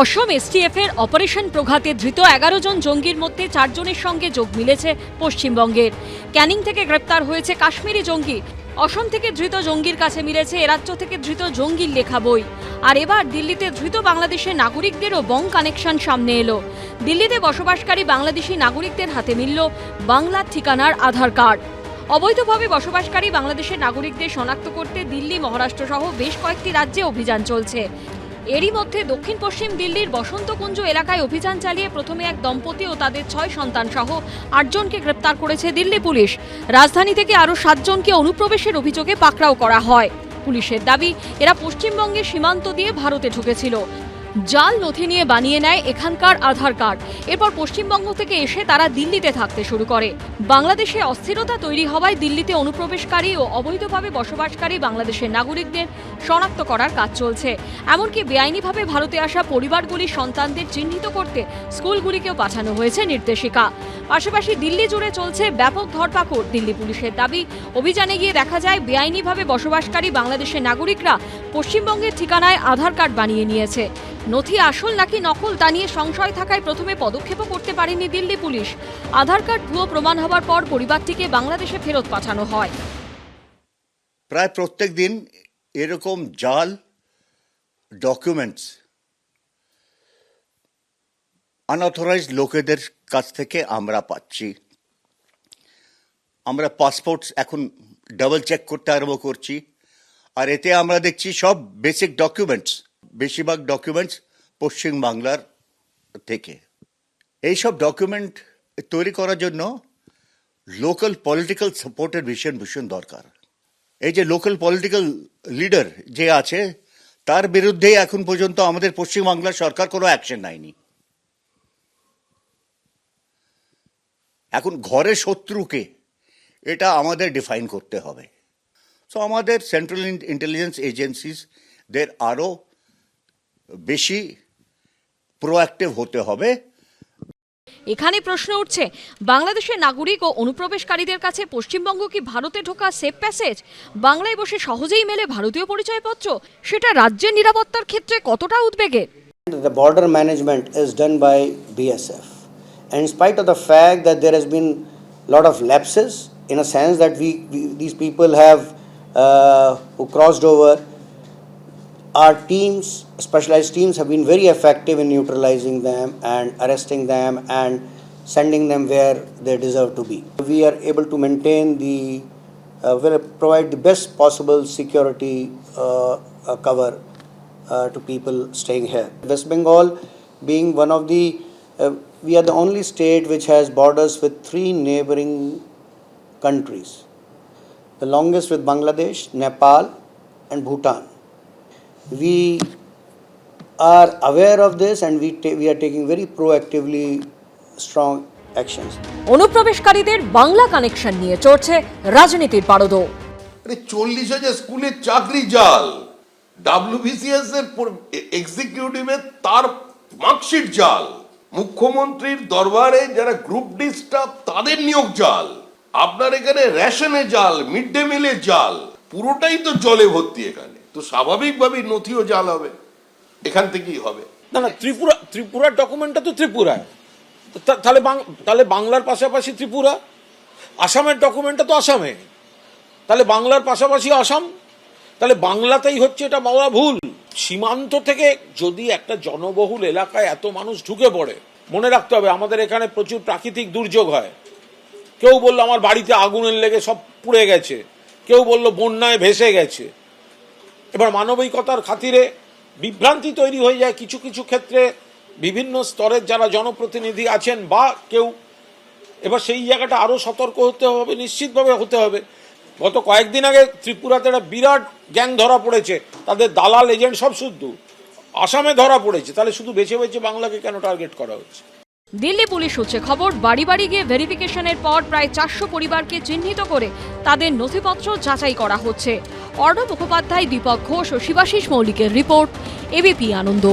অসম STF এর operation প্রঘাতে ধৃত 11 জন জঙ্গির মধ্যে 4 জনের সঙ্গে যোগ মিলেছে পশ্চিমবঙ্গের। ক্যানিং থেকে গ্রেপ্তার হয়েছে কাশ্মীরি জঙ্গি। অসম থেকে ধৃত জঙ্গির কাছে মিলেছে এ রাজ্য থেকে ধৃত জঙ্গির লেখা বই। আর এবার দিল্লিতে ধৃত বাংলাদেশের নাগরিকদেরও বং কানেকশন সামনে এলো। দিল্লিতে বসবাসকারী বাংলাদেশি নাগরিকদের হাতে মিলল বাংলার ঠিকানার আধার কার্ড। অবৈধভাবে বসবাসকারী বাংলাদেশের নাগরিকদের শনাক্ত করতে দিল্লি, মহারাষ্ট্র সহ বেশ কয়েকটি রাজ্যে অভিযান চলছে। এরই মধ্যে দক্ষিণ পশ্চিম দিল্লির বসন্তকুঞ্জ এলাকায় অভিযান চালিয়ে প্রথমে এক দম্পতি ও তাদের 6 সন্তান সহ 8 জনকে গ্রেপ্তার করেছে দিল্লি পুলিশ। রাজধানী থেকে আরও 7 জনকে অনুপ্রবেশের অভিযোগে পাকড়াও করা হয়। পুলিশের দাবি, এরা পশ্চিমবঙ্গের সীমান্ত দিয়ে ভারতে ঢুকেছিল। জাল নথি নিয়ে বানিয়ে নেয় এখানকার আধার কার্ড। এরপর পশ্চিমবঙ্গ থেকে এসে তারা দিল্লিতে থাকতে শুরু করে। বাংলাদেশে অস্থিরতা তৈরি হওয়ায় দিল্লিতে অনুপ্রবেশকারী ও অবৈধভাবে বসবাসকারী বাংলাদেশের নাগরিকদের শনাক্ত করার কাজ চলছে। এমনকি বেআইনিভাবে ভারতে আসা পরিবারগুলির সন্তানদের চিহ্নিত করতে স্কুলগুলিকেও পাঠানো হয়েছে নির্দেশিকা। পাশাপাশি দিল্লি জুড়ে চলছে ব্যাপক ধরপাকড়। দিল্লি পুলিশের দাবি, অভিযানে গিয়ে দেখা যায় বেআইনিভাবে বসবাসকারী বাংলাদেশের নাগরিকরা পশ্চিমবঙ্গের ঠিকানায় আধার কার্ড বানিয়ে নিয়েছে। নথি আসল নাকি নকল তা নিয়ে সংশয় থাকায় প্রথমে পদক্ষেপও করতে পারেনি দিল্লি পুলিশ। আধার কার্ড ভুয়ো প্রমাণ হবার পর পরিবারটিকে বাংলাদেশে ফেরত পাঠানো হয়। প্রায় প্রত্যেক দিন এরকম জাল ডকুমেন্টস আনঅথরাইজড লোকেদের কাছ থেকে আমরা পাচ্ছি। আমরা পাসপোর্টস এখন ডাবল চেক করতে আরম্ভ করছি। আর এতে আমরা দেখছি সব বেসিক ডকুমেন্টস, বেশিরভাগ ডকুমেন্টস পশ্চিমবাংলার থেকে। এইসব ডকুমেন্ট তৈরি করার জন্য লোকাল পলিটিক্যাল সাপোর্টের ভীষণ দরকার। এই যে লোকাল পলিটিক্যাল লিডার যে আছে তার বিরুদ্ধে এখন পর্যন্ত আমাদের পশ্চিমবাংলার সরকার কোনো অ্যাকশন নেয়নি। এখন ঘরের শত্রুকে এটা আমাদের ডিফাইন করতে হবে। সো আমাদের সেন্ট্রাল ইন্টেলিজেন্স এজেন্সিসদের আরও বেশি প্রোঅ্যাক্টিভ হতে হবে। এখানে প্রশ্ন উঠছে, বাংলাদেশের নাগরিক ও অনুপ্রবেশকারীদের কাছে পশ্চিমবঙ্গ কি ভারতে ঢোকা সেফ প্যাসেজ? বাংলায় বসে সহজেই মেলে ভারতীয় পরিচয়পত্র, সেটা রাজ্যের নিরাপত্তার ক্ষেত্রে কতটা উদ্বেগের? The border management is done by BSF, and in spite of the fact that there has been a lot of lapses, in a sense that these people have who crossed over, our teams, specialized teams, have been very effective in neutralizing them and arresting them and sending them where they deserve to be. We are able to maintain will provide the best possible security cover to people staying here. West Bengal being one of the, we are the only state which has borders with 3 neighboring countries. The longest with Bangladesh, Nepal and Bhutan. We are aware of this and we are taking very proactively strong actions. অনুপ্রবেশকারীদের Bangla connection নিয়ে চলছে রাজনীতির পারদ। 40,000 স্কুলের চাকরি জাল, WBCS এর এক্সিকিউটিভের তার মার্কশিট জাল, মুখ্যমন্ত্রীর দরবারে যারা গ্রুপ ডি স্টাফ তাদের নিয়োগ জাল, আপনার এখানে রেশনে জাল, মিড ডে মিলে জাল, পুরোটাই তো জলে ভর্তি। এখানে তো স্বাভাবিকভাবেই নথিও জাল হবে, এখান থেকেই হবে। না, ত্রিপুরার ডকুমেন্টটা তো ত্রিপুরায়, তাহলে বাংলার পাশাপাশি ত্রিপুরা। আসামের ডকুমেন্টটা তো আসামে, তাহলে বাংলার পাশাপাশি আসাম, তাহলে বাংলাতেই হচ্ছে, এটা বলা ভুল। সীমান্ত থেকে যদি একটা জনবহুল এলাকায় এত মানুষ ঢুকে পড়ে, মনে রাখতে হবে আমাদের এখানে প্রচুর প্রাকৃতিক দুর্যোগ হয়। কেউ বললো আমার বাড়িতে আগুনের লেগে সব পুড়ে গেছে, কেউ বললো বন্যায় ভেসে গেছে। এবার মানবিকতার খাতিরে বিভ্রান্তি তৈরি হয়ে যায় কিছু কিছু ক্ষেত্রে বিভিন্ন স্তরের যারা জনপ্রতিনিধি আছেন বা কেউ। এবার সেই জায়গাটা আরও সতর্ক হতে হবে, নিশ্চিতভাবে হতে হবে। গত কয়েকদিন আগে ত্রিপুরাতে একটা বিরাট গ্যাং ধরা পড়েছে, তাদের দালাল এজেন্ট সব শুদ্ধ আসামে ধরা পড়েছে। তাহলে শুধু বেছে বেছে বাংলাকে কেন টার্গেট করা হচ্ছে? দিল্লি পুলিশ সূত্রে খবর, বাড়ি বাড়ি গিয়ে ভেরিফিকেশনের পর প্রায় 400 পরিবারকে চিহ্নিত করে তাদের নথিপত্র যাচাই করা হচ্ছে। অর্ণব মুখোপাধ্যায়, দীপক ঘোষ ও শিবাশিস মৌলিকের রিপোর্ট, এবিপি আনন্দ।